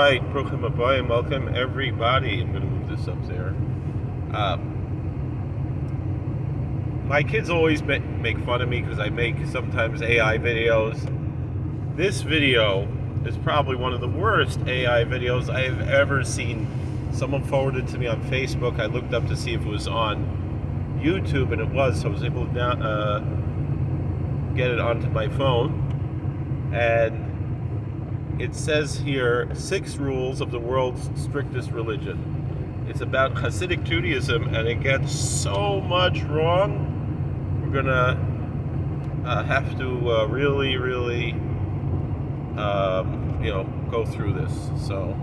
right, Bruchim Abayim, welcome everybody. I'm going to move this up there. My kids always make fun of me because I make sometimes AI videos. This video is probably one of the worst AI videos I have ever seen. Someone forwarded to me on Facebook. I looked up to see if it was on YouTube, and it was, so I was able to get it onto my phone. And it says here, 6 rules of the world's strictest religion. It's about Hasidic Judaism, and it gets so much wrong. We're gonna have to really go through this. So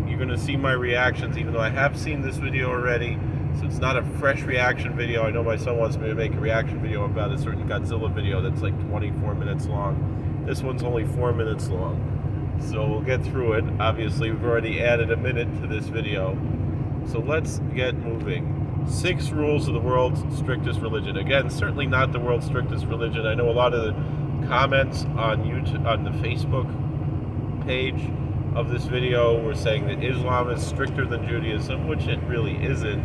you're gonna see my reactions, even though I have seen this video already. So it's not a fresh reaction video. I know my son wants me to make a reaction video about a certain Godzilla video that's like 24 minutes long. This one's only 4 minutes long. So we'll get through it. Obviously, we've already added a minute to this video. So let's get moving. 6 rules of the world's strictest religion. Again, certainly not the world's strictest religion. I know a lot of the comments on YouTube, on the Facebook page of this video, were saying that Islam is stricter than Judaism, which it really isn't.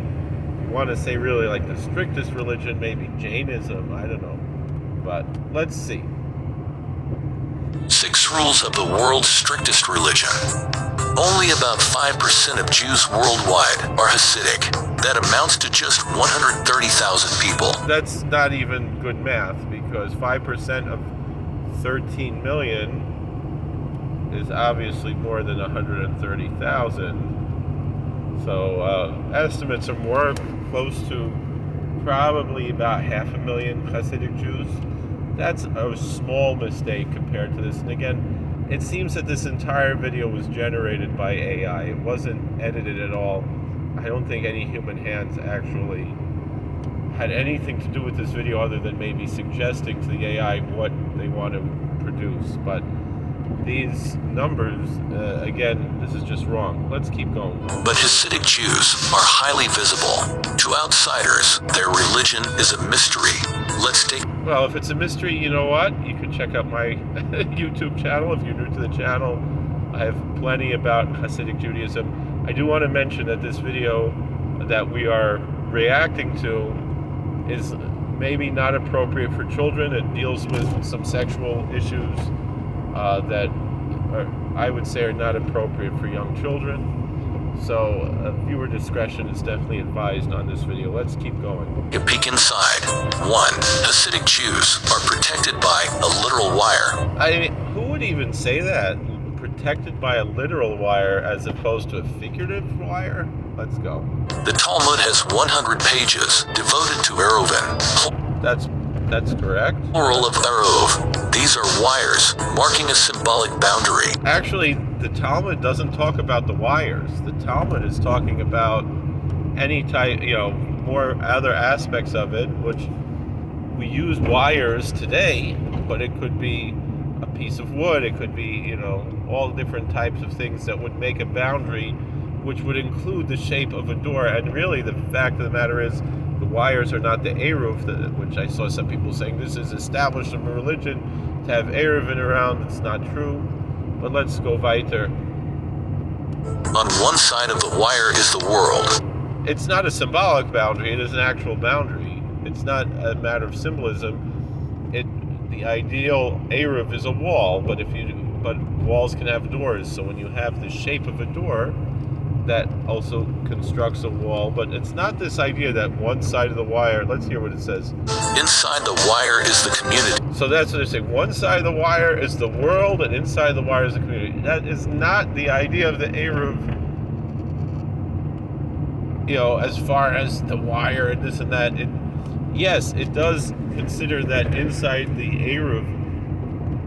You want to say really like the strictest religion, maybe Jainism, I don't know. But let's see. 6 rules of the world's strictest religion. Only about 5% of Jews worldwide are Hasidic. That amounts to just 130,000 people. That's not even good math, because 5% of 13 million is obviously more than 130,000. So estimates are more close to probably about 500,000 Hasidic Jews. That's a small mistake compared to this. And again, it seems that this entire video was generated by AI. It wasn't edited at all. I don't think any human hands actually had anything to do with this video other than maybe suggesting to the AI what they want to produce. But these numbers, again, this is just wrong. Let's keep going. But Hasidic Jews are highly visible. To outsiders, their religion is a mystery. Let's take... Well, if it's a mystery, you know what? You can check out my YouTube channel. If you're new to the channel, I have plenty about Hasidic Judaism. I do want to mention that this video that we are reacting to is maybe not appropriate for children. It deals with some sexual issues that I would say are not appropriate for young children. So viewer discretion is definitely advised on this video. Let's keep going. A peek inside. 1. Hasidic Jews are protected by a literal wire. I mean, who would even say that? Protected by a literal wire as opposed to a figurative wire? Let's go. The Talmud has 100 pages devoted to Eruvin. That's correct. Plural of Eruv. These are wires marking a symbolic boundary. Actually, the Talmud doesn't talk about the wires. The Talmud is talking about any type, more other aspects of it, which we use wires today, but it could be a piece of wood, it could be, all different types of things that would make a boundary, which would include the shape of a door. And really, the fact of the matter is, the wires are not the Eruv, which I saw some people saying this is established in a religion to have Eruvin around. It's not true. But let's go weiter. On one side of the wire is the world. It's not a symbolic boundary. It is an actual boundary. It's not a matter of symbolism. The ideal Eruv is a wall, but walls can have doors. So when you have the shape of a door, that also constructs a wall. But it's not this idea that one side of the wire. Let's hear what it says. Inside the wire is the community. So that's what they're saying. One side of the wire is the world, and inside the wire is the community. That is not the idea of the Eruv. As far as the wire and this and that. Yes, it does consider that inside the Eruv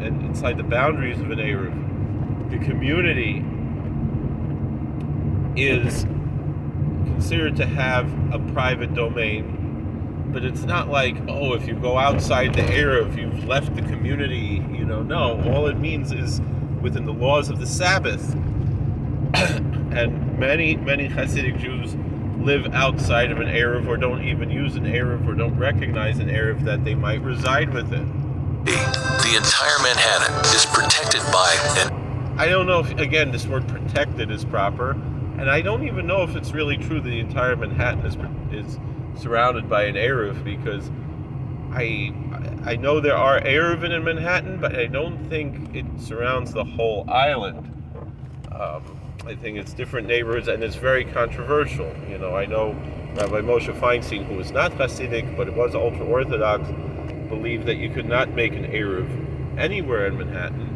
and inside the boundaries of an Eruv, the community is considered to have a private domain. But it's not like, if you go outside the Eruv, you've left the community, no. All it means is within the laws of the Sabbath. And many Hasidic Jews live outside of an Eruv, or don't even use an Eruv, or don't recognize an Eruv that they might reside within. The entire Manhattan is protected by an I don't know if, again, this word protected is proper, and I don't even know if it's really true that the entire Manhattan is surrounded by an Eruv, because I know there are Eruvin in Manhattan, but I don't think it surrounds the whole island. I think it's different neighborhoods, and it's very controversial. I know Rabbi Moshe Feinstein, who was not Hasidic, but was ultra-Orthodox, believed that you could not make an Eruv anywhere in Manhattan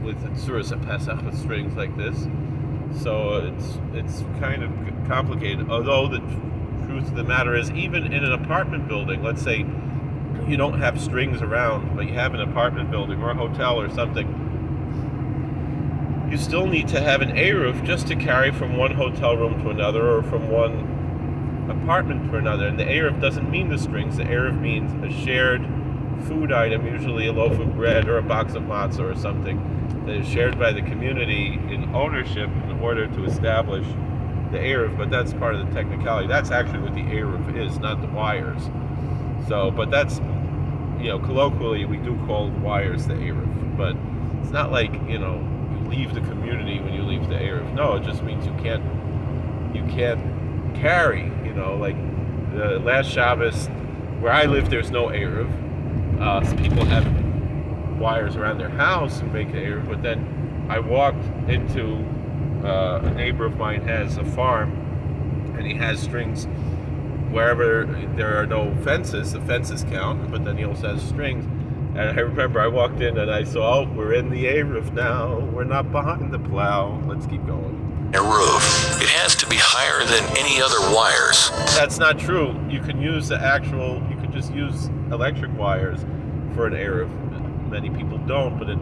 with Tzuras HaPesach, with strings like this. So it's kind of complicated. Although the truth of the matter is, even in an apartment building, let's say you don't have strings around, but you have an apartment building or a hotel or something, you still need to have an Eruv just to carry from one hotel room to another, or from one apartment to another. And the Eruv doesn't mean the strings. The Eruv means a shared food item, usually a loaf of bread or a box of matzah or something, that is shared by the community in ownership in order to establish the Eruv. But that's part of the technicality. That's actually what the Eruv is, not the wires. So, but that's, colloquially we do call the wires the Eruv. But it's not like, you leave the community when you leave the Eruv. No, it just means you can't carry, like the last Shabbos where I live, there's no Eruv. Some people have wires around their house and make an Eruv, but then I walked into, a neighbor of mine has a farm, and he has strings wherever there are no fences. The fences count, but then he also has strings. And I remember I walked in and I saw, we're in the Eruv now. We're not behind the plow. Let's keep going. Eruv. It has to be higher than any other wires. That's not true. You can just use electric wires for an Eruv. Many people don't, but it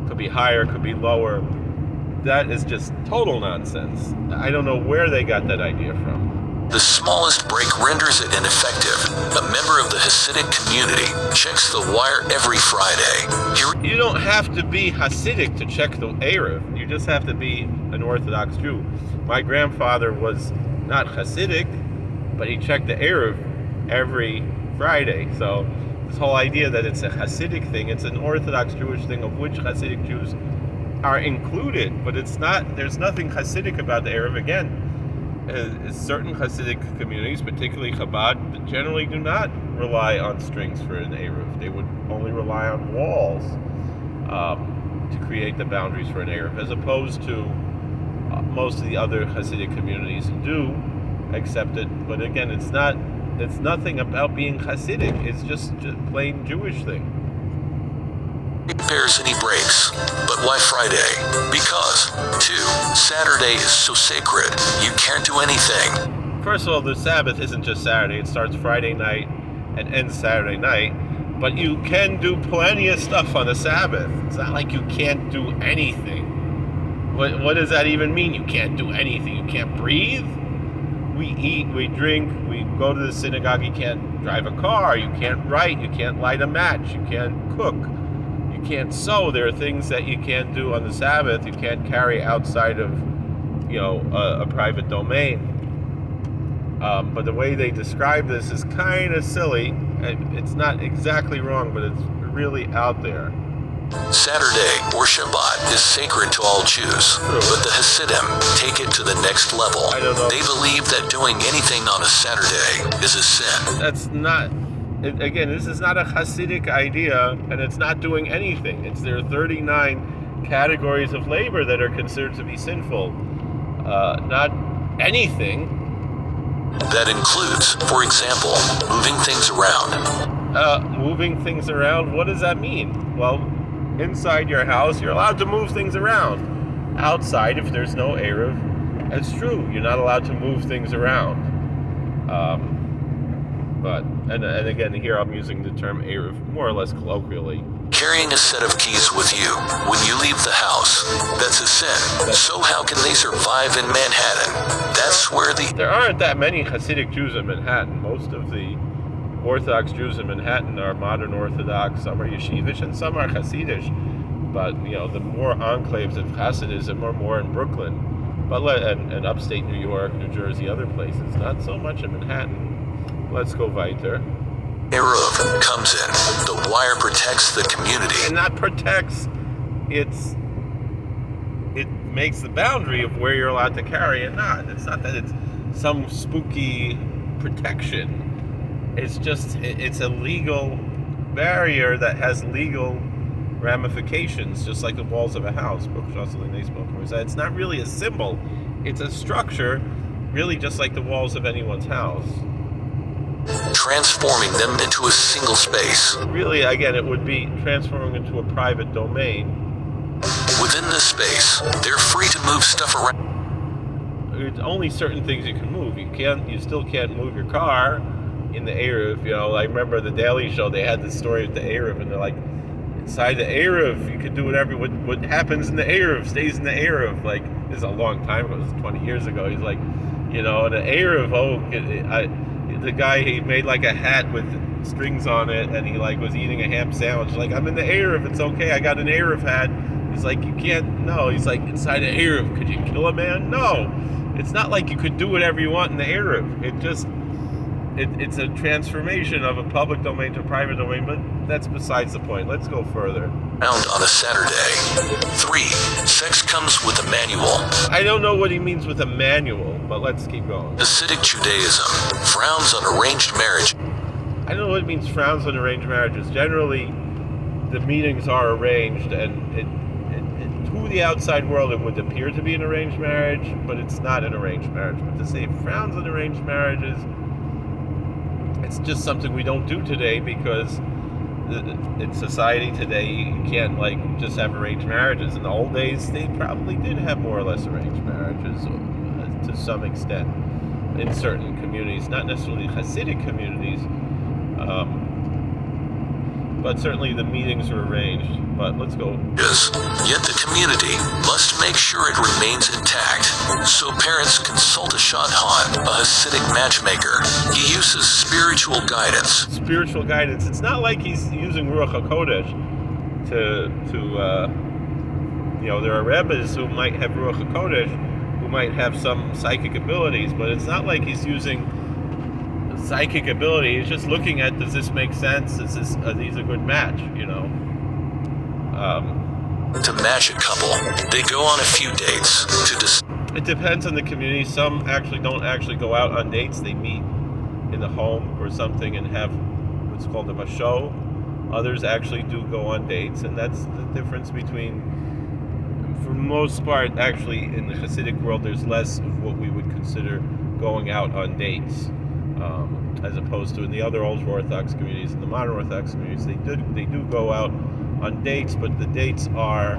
could be higher, could be lower. That is just total nonsense. I don't know where they got that idea from. The smallest break renders it ineffective. A member of the Hasidic community checks the wire every Friday. You don't have to be Hasidic to check the Eruv. You just have to be an Orthodox Jew. My grandfather was not Hasidic, but he checked the Eruv every Friday. So this whole idea that it's a Hasidic thing, it's an Orthodox Jewish thing of which Hasidic Jews are included, but it's not. There's nothing Hasidic about the Eruv. Again, certain Hasidic communities, particularly Chabad, generally do not rely on strings for an Eruv. They would only rely on walls to create the boundaries for an Eruv, as opposed to most of the other Hasidic communities do accept it. But again, it's nothing about being Hasidic. It's just a plain Jewish thing. Repairs any breaks. But why Friday? Because 2. Saturday is so sacred. You can't do anything. First of all, the Sabbath isn't just Saturday. It starts Friday night and ends Saturday night. But you can do plenty of stuff on the Sabbath. It's not like you can't do anything. What does that even mean? You can't do anything. You can't breathe? We eat, we drink, we go to the synagogue. You can't drive a car. You can't write. You can't light a match. You can't cook. You can't sew. There are things that you can't do on the Sabbath. You can't carry outside of, a private domain. But the way they describe this is kind of silly. It's not exactly wrong, but it's really out there. Saturday or Shabbat is sacred to all Jews, but the Hasidim take it to the next level. They believe that doing anything on a Saturday is a sin. That's not. Again, this is not a Hasidic idea, and it's not doing anything. There are 39 categories of labor that are considered to be sinful. Not anything. That includes, for example, moving things around. Moving things around? What does that mean? Well, inside your house, you're allowed to move things around. Outside, if there's no Eruv, it's true. You're not allowed to move things around. And again, here I'm using the term Eruv more or less colloquially. Carrying a set of keys with you when you leave the house, that's a sin. So how can they survive in Manhattan? That's where There aren't that many Hasidic Jews in Manhattan. Most of the Orthodox Jews in Manhattan are modern Orthodox, some are Yeshivish, and some are Hasidish. But, the more enclaves of Hasidism are more in Brooklyn, and upstate New York, New Jersey, other places. Not so much in Manhattan. Let's go weiter. Eruv comes in. The wire protects the community. And not protects, it makes the boundary of where you're allowed to carry and not. It's not that it's some spooky protection. It's just, it's a legal barrier that has legal ramifications, just like the walls of a house. It's not really a symbol. It's a structure, really just like the walls of anyone's house. Transforming them into a single space. Really, again, it would be transforming into a private domain. Within this space, they're free to move stuff around. There's only certain things you can move. You still can't move your car in the Eruv. I remember the Daily Show, they had this story with the Eruv, and they're like, inside the Eruv, you could do whatever, what happens in the Eruv stays in the Eruv. Like, this is a long time ago, this is 20 years ago. He's like, the Eruv, the guy, he made like a hat with strings on it, and he like was eating a ham sandwich. Like, I'm in the Eruv, it's okay, I got an Eruv hat. He's like, you can't, no. He's like, inside the Eruv, could you kill a man? No. It's not like you could do whatever you want in the Eruv. It's a transformation of a public domain to a private domain, but that's besides the point. Let's go further. Found on a Saturday. 3. Sex comes with a manual. I don't know what he means with a manual, but let's keep going. Hasidic Judaism frowns on arranged marriage. I don't know what it means, frowns on arranged marriages. Generally, the meetings are arranged, and to the outside world, it would appear to be an arranged marriage, but it's not an arranged marriage. But to say frowns on arranged marriages, it's just something we don't do today, because in society today, you can't like just have arranged marriages. In the old days, they probably did have more or less arranged marriages to some extent in certain communities, not necessarily Hasidic communities, but certainly the meetings were arranged. But let's go. Yet the community must make sure it remains intact. So parents consult a shadchan, a Hasidic matchmaker. He uses spiritual guidance. Spiritual guidance. It's not like he's using Ruach HaKodesh there are Rebbes who might have Ruach HaKodesh, who might have some psychic abilities, but it's not like he's using psychic ability. He's just looking at, does this make sense? Are these a good match? To match a couple, they go on a few dates. It depends on the community. Some actually don't go out on dates. They meet in the home or something and have what's called a show. Others actually do go on dates, and that's the difference between, for the most part, actually in the Hasidic world, there's less of what we would consider going out on dates. As opposed to in the other ultra Orthodox communities, in the modern Orthodox communities, they do go out on dates, but the dates are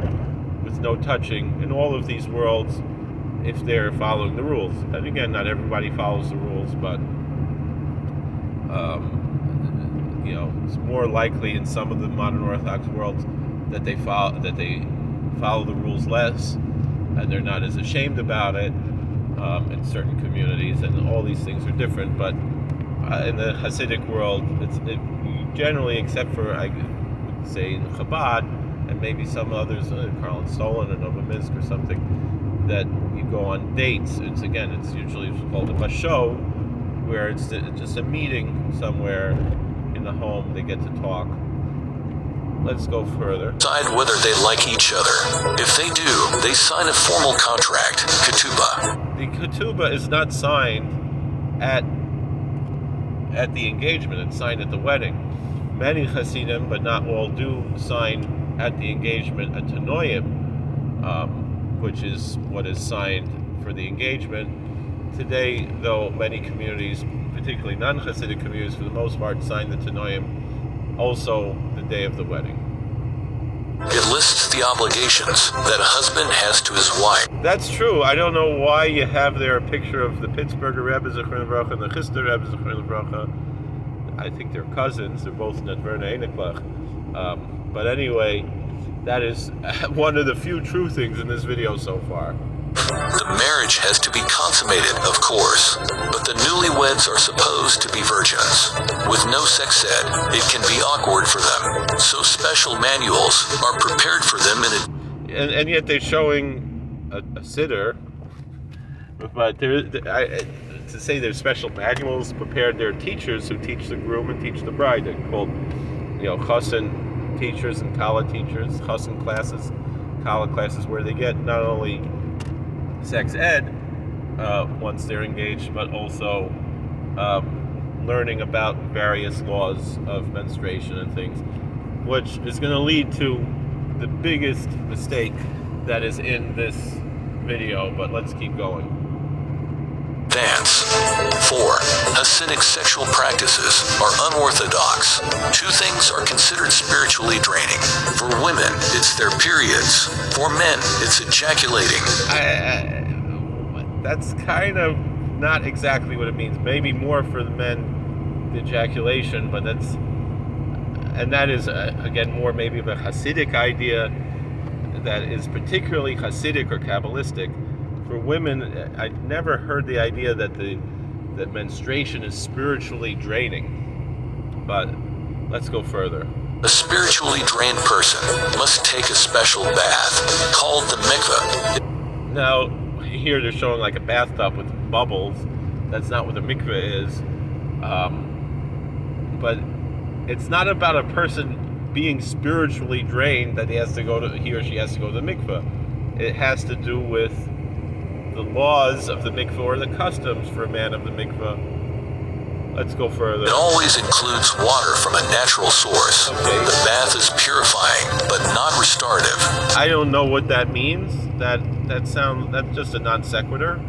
with no touching in all of these worlds if they're following the rules. And again, not everybody follows the rules, but it's more likely in some of the modern Orthodox worlds that they follow the rules less, and they're not as ashamed about it. In certain communities, and all these things are different, but in the Hasidic world, it generally, except for, I would say, in Chabad, and maybe some others, Karl and Solon and Novominsk or something, that you go on dates. It's usually called a basho, where it's just a meeting somewhere in the home. They get to talk. Let's go further. Decide whether they like each other. If they do, they sign a formal contract, ketubah. The ketubah is not signed at the engagement. It's signed at the wedding. Many Hasidim, but not all, do sign at the engagement a tanoim, which is what is signed for the engagement. Today, though, many communities, particularly non-Hasidic communities, for the most part, sign the tanoim also the day of the wedding. It lists the obligations that a husband has to his wife. That's true. I don't know why you have there a picture of the Pittsburgher Rebbe Zichron Livracha and the Chisda Rebbe Zichron Livracha. I think they're cousins. They're both Netverne Einiklach. But anyway, that is one of the few true things in this video so far. The marriage has to be consummated, of course, but the newlyweds are supposed to be virgins. With no sex ed, it can be awkward for them, so special manuals are prepared for them and yet they're showing a siddur, but to say there's special manuals prepared. There are teachers who teach the groom and teach the bride. They're called, chassan teachers and kala teachers, chassan classes, kala classes, where they get not only sex ed once they're engaged, but also learning about various laws of menstruation and things, which is going to lead to the biggest mistake that is in this video. But let's keep going. Dance. 4. Hasidic sexual practices are unorthodox. Two things are considered spiritually draining. For women, it's their periods. For men, it's ejaculating. That's kind of not exactly what it means. Maybe more for the men, the ejaculation, but that is again more maybe of a Hasidic idea that is particularly Hasidic or Kabbalistic. For women, I never heard the idea that menstruation is spiritually draining. But let's go further. A spiritually drained person must take a special bath called the mikveh. Now, here they're showing like a bathtub with bubbles. That's not what the mikveh is. But it's not about a person being spiritually drained that he or she has to go to the mikveh. It has to do with the laws of the mikveh or the customs for a man of the mikveh. Let's go further. It always includes water from a natural source. Okay. The bath is purifying, but not restorative. I don't know what that means. That's just a non sequitur.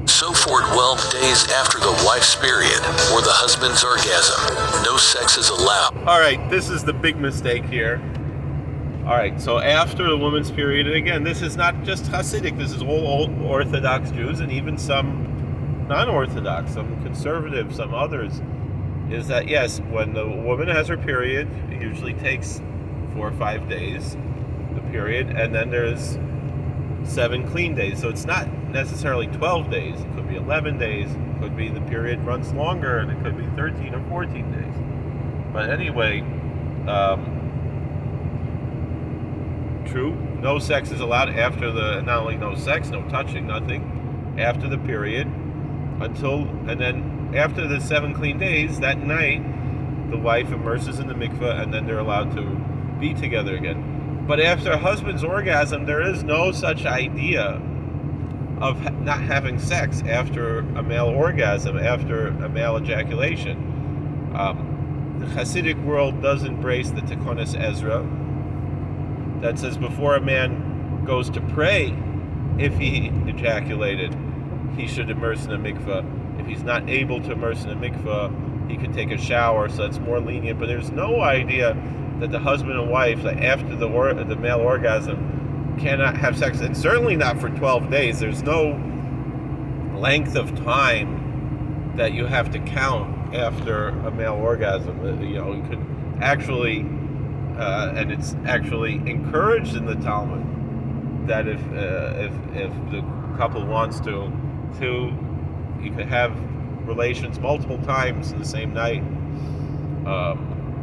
So for 12 days after the wife's period or the husband's orgasm, no sex is allowed. All right, this is the big mistake here. All right, so after the woman's period, and again, this is not just Hasidic, this is all Orthodox Jews and even some non-Orthodox, some conservative, some others, is that yes, when the woman has her period, it usually takes 4 or 5 days, the period, and then there's 7 clean days. So it's not necessarily 12 days, it could be 11 days, it could be the period runs longer, and it could be 13 or 14 days. But anyway, true, no sex is allowed after not only no sex, no touching, nothing, after the period, and then after the 7 clean days, that night, the wife immerses in the mikveh, and then they're allowed to be together again. But after a husband's orgasm, there is no such idea of not having sex after a male orgasm, after a male ejaculation. The Hasidic world does embrace the Tikkunas Ezra, that says before a man goes to pray, if he ejaculated, he should immerse in a mikveh. If he's not able to immerse in a mikveh, he could take a shower, so that's more lenient. But there's no idea that the husband and wife, that after the male orgasm, cannot have sex, and certainly not for 12 days. There's no length of time that you have to count after a male orgasm. You could actually, and it's actually encouraged in the Talmud, that if the couple wants to, you could have relations multiple times in the same night,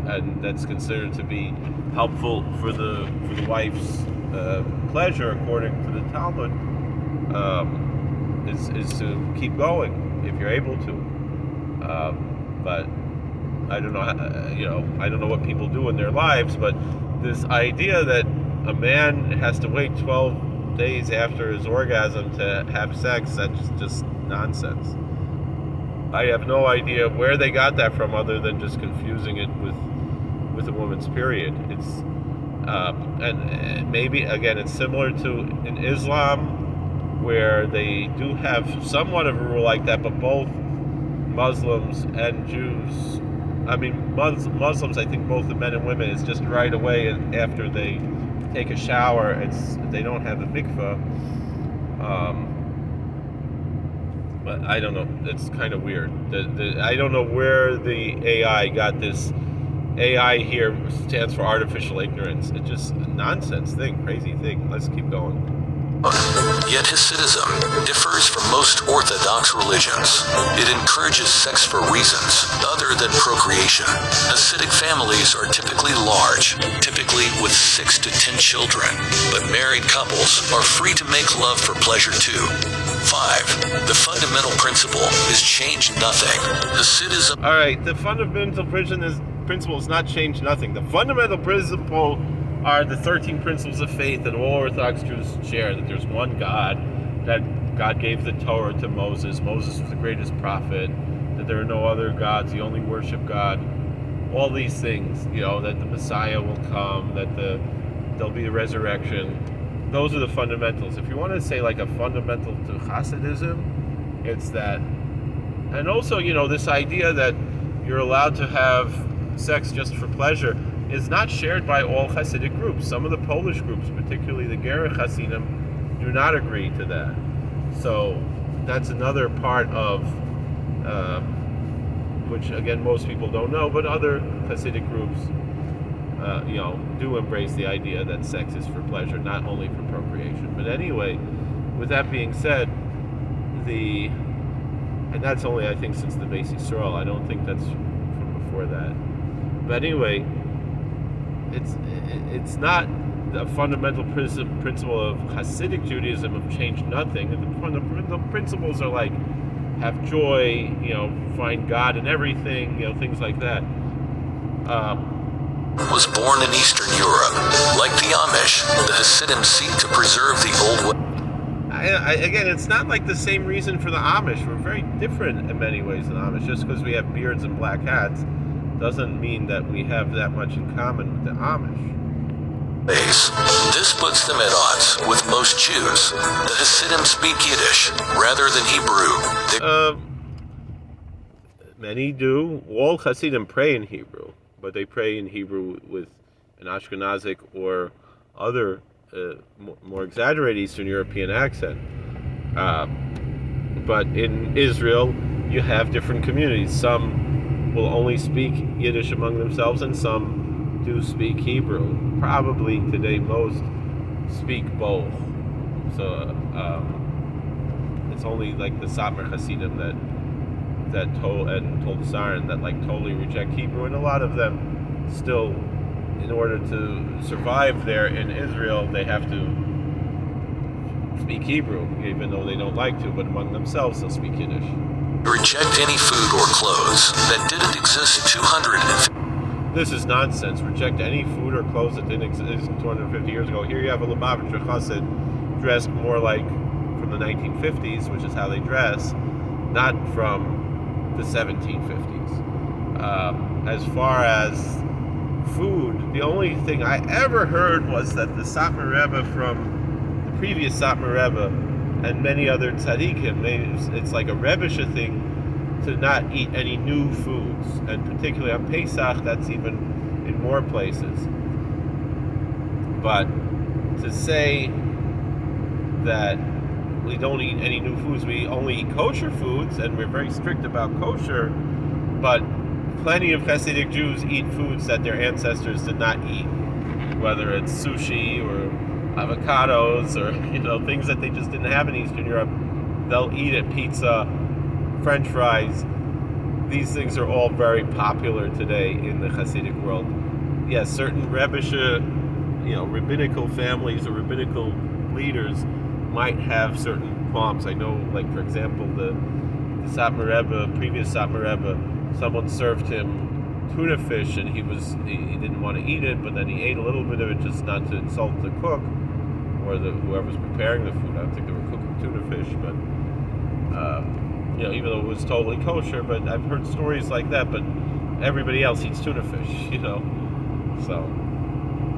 and that's considered to be helpful for the wife's pleasure, according to the Talmud, is to keep going if you're able to. But I don't know, I don't know what people do in their lives, but this idea that a man has to wait 12 days after his orgasm to have sex, that's just nonsense. I have no idea where they got that from, other than just confusing it with a woman's period. It's and maybe again, it's similar to in Islam, where they do have somewhat of a rule like that, but both Muslims and Jews, Muslims, I think both the men and women, it's just right away after they take a shower, they don't have the mikveh. But I don't know, it's kind of weird. I don't know where the AI got this. AI here stands for artificial ignorance. It's just a nonsense thing, crazy thing. Let's keep going. Yet Hasidism differs from most Orthodox religions. It encourages sex for reasons other than procreation. Hasidic families are typically large, typically with 6 to 10 children, but married couples are free to make love for pleasure too. 5. The fundamental principle is change nothing. Hasidism. All right, the fundamental principle is not change nothing. The fundamental principle are the 13 principles of faith that all Orthodox Jews share, that there's one God, that God gave the Torah to Moses. Moses was the greatest prophet, that there are no other gods, you only worship God. All these things, that the Messiah will come, that there'll be a resurrection. Those are the fundamentals. If you want to say like a fundamental to Hasidism, it's that. And also, this idea that you're allowed to have sex just for pleasure is not shared by all Hasidic groups. Some of the Polish groups, particularly the Gerach Hasidim, do not agree to that. So that's another part of, which again most people don't know, but other Hasidic groups, do embrace the idea that sex is for pleasure, not only for procreation. But anyway, with that being said, and that's only, I think, since the Beis Yisrael. I don't think that's from before that. But anyway, it's not a fundamental principle of Hasidic Judaism of change nothing. The fundamental principles are like have joy, find God in everything, things like that. Was born in Eastern Europe. Like the Amish, the Hasidim seek to preserve the old way. Again, it's not like the same reason for the Amish. We're very different in many ways than Amish. Just because we have beards and black hats doesn't mean that we have that much in common with the Amish. This puts them at odds with most Jews. The Hasidim speak Yiddish rather than Hebrew. Many do. All Hasidim pray in Hebrew, but they pray in Hebrew with an Ashkenazic or other more exaggerated Eastern European accent. But in Israel, you have different communities. Some will only speak Yiddish among themselves, and some do speak Hebrew. Probably today most speak both. So it's only like the Satmar Hasidim and Tol Saran that like totally reject Hebrew, and a lot of them still, in order to survive there in Israel, they have to speak Hebrew, even though they don't like to, but among themselves they'll speak Yiddish. Reject any food or clothes that didn't exist 250. This is nonsense. Reject any food or clothes that didn't exist 250 years ago. Here you have a Lubavitcher Chassid dressed more like from the 1950s, which is how they dress, not from the 1750s. As far as food, the only thing I ever heard was that the Satmar Rebbe from the previous Satmar Rebbe and many other tzaddikim, it's like a Rebbeisha thing to not eat any new foods, and particularly on Pesach, that's even in more places. But to say that we don't eat any new foods, we only eat kosher foods, and we're very strict about kosher, but plenty of Hasidic Jews eat foods that their ancestors did not eat, whether it's sushi or avocados or things that they just didn't have in Eastern Europe. They'll eat it. Pizza, French fries. These things are all very popular today in the Hasidic world. Yes, certain Rebbeisha, rabbinical families or rabbinical leaders might have certain qualms. I know, like for example, the Satmar Rebbe, previous Satmar Rebbe, someone served him tuna fish and he didn't want to eat it, but then he ate a little bit of it just not to insult the cook or whoever's preparing the food. I don't think they were cooking tuna fish, but even though it was totally kosher. But I've heard stories like that. But everybody else eats tuna fish, So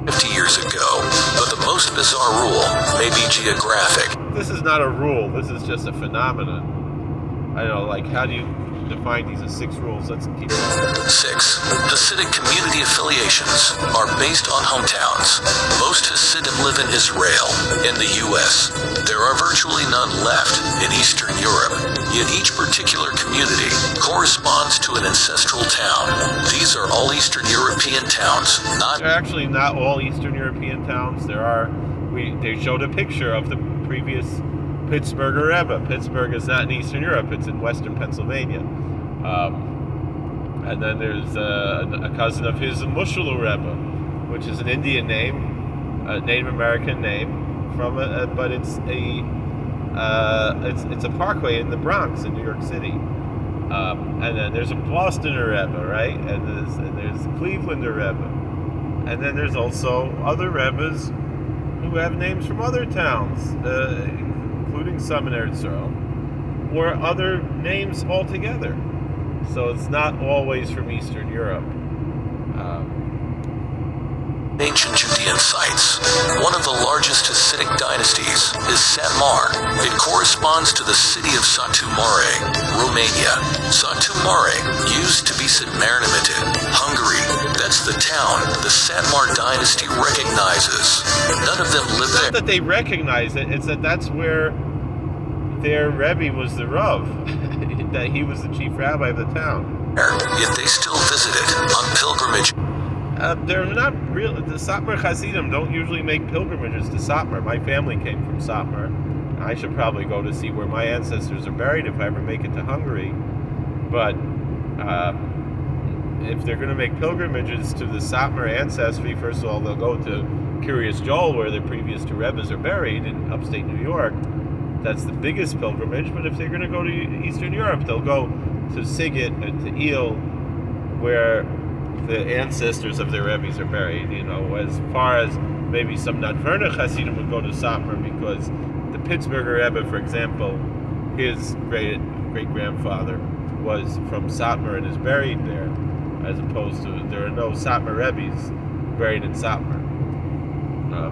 50 years ago, but the most bizarre rule may be geographic. This is not a rule. This is just a phenomenon. I don't know, like how do you defined these as 6 rules. Let's keep going. 6. Hasidic community affiliations are based on hometowns. Most Hasidim live in Israel, in the U.S. There are virtually none left in Eastern Europe, yet each particular community corresponds to an ancestral town. These are all Eastern European towns, not... They're actually not all Eastern European towns. They showed a picture of the previous Pittsburgher Rebbe. Pittsburgh is not in Eastern Europe, it's in Western Pennsylvania. And then there's a cousin of his, Mushulu Rebbe, which is an Indian name, a Native American name, but it's a parkway in the Bronx in New York City. And then there's a Bostoner Rebbe, right? And there's Clevelander Rebbe. And then there's also other Rebbes who have names from other towns, including some in Eretz Yisrael, or other names altogether. So it's not always from Eastern Europe. Ancient Judean sites. One of the largest Hasidic dynasties is Satmar. It corresponds to the city of Satu Mare, Romania. Satu Mare used to be Samarkand, Hungary. That's the town the Satmar dynasty recognizes. None of them live there. Not that they recognize it, it's that that's where their Rebbe was the Rav, that he was the chief rabbi of the town. Yet they still visit it on pilgrimage. They're not real. The Satmar Hasidim don't usually make pilgrimages to Satmar. My family came from Satmar. I should probably go to see where my ancestors are buried if I ever make it to Hungary. But if they're going to make pilgrimages to the Satmar ancestry, first of all, they'll go to Curious Joel, where the previous 2 Rebbes are buried in upstate New York. That's the biggest pilgrimage. But if they're going to go to Eastern Europe, they'll go to Sighet and to Eel, where the ancestors of their Rebbes are buried. As far as maybe some Nadverna Hasidim would go to Satmar, because the Pittsburgher Rebbe, for example, his great-grandfather was from Satmar and is buried there, as opposed to there are no Satmar Rebbes buried in Satmar.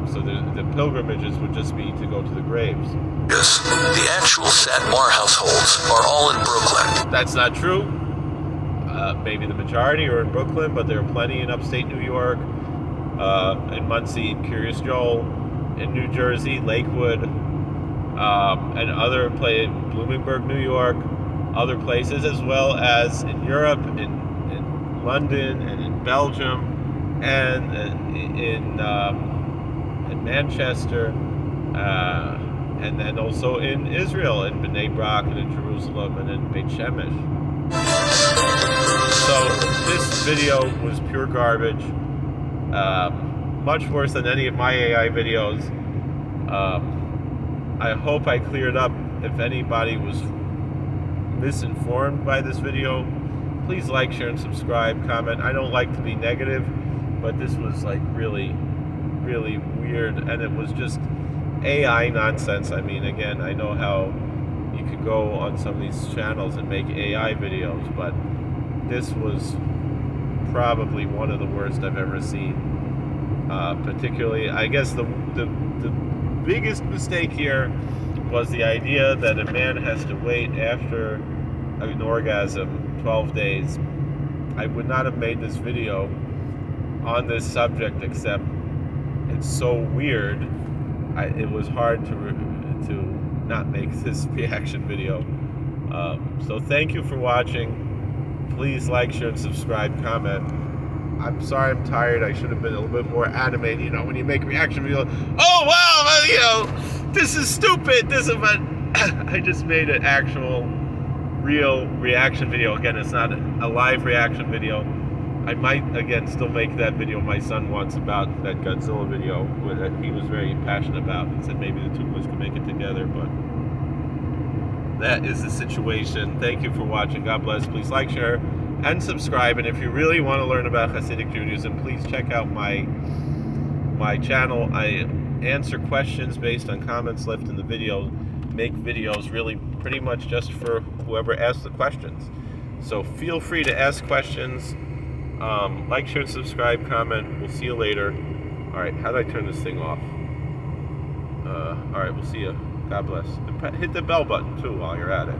So the pilgrimages would just be to go to the graves. Yes, the actual Satmar households are all in Brooklyn. That's not true. Maybe the majority are in Brooklyn, but there are plenty in upstate New York, in Muncie, in Curious Joel, in New Jersey, Lakewood, and other places, Bloomingburg, New York, other places, as well as in Europe, in London, and in Belgium, and in Manchester, and then also in Israel, in Bnei Brak, and in Jerusalem, and in Beit Shemesh. So this video was pure garbage, much worse than any of my AI videos. I hope I cleared up if anybody was misinformed by this video. Please like, share, and subscribe, comment. I don't like to be negative, but this was like really, really weird, and it was just AI nonsense. I mean, again, I know how you could go on some of these channels and make AI videos, but this was probably one of the worst I've ever seen. Particularly, I guess the biggest mistake here was the idea that a man has to wait after an orgasm 12 days. I would not have made this video on this subject, except it's so weird. It was hard to not make this reaction video. So thank you for watching. Please like, share, and subscribe, comment. I'm sorry I'm tired. I should have been a little bit more animated. When you make reaction videos, oh wow, this is stupid. But I just made an actual, real reaction video. Again, it's not a live reaction video. I might, again, still make that video my son wants about that Godzilla video that he was very passionate about, and said maybe the two of us could make it together, but that is the situation. Thank you for watching. God bless. Please like, share, and subscribe. And if you really want to learn about Hasidic Judaism, please check out my channel. I answer questions based on comments left in the video. Make videos really pretty much just for whoever asks the questions. So feel free to ask questions. Like, share, and subscribe, comment. We'll see you later. All right, how do I turn this thing off? All right, we'll see you. God bless. And hit the bell button, too, while you're at it.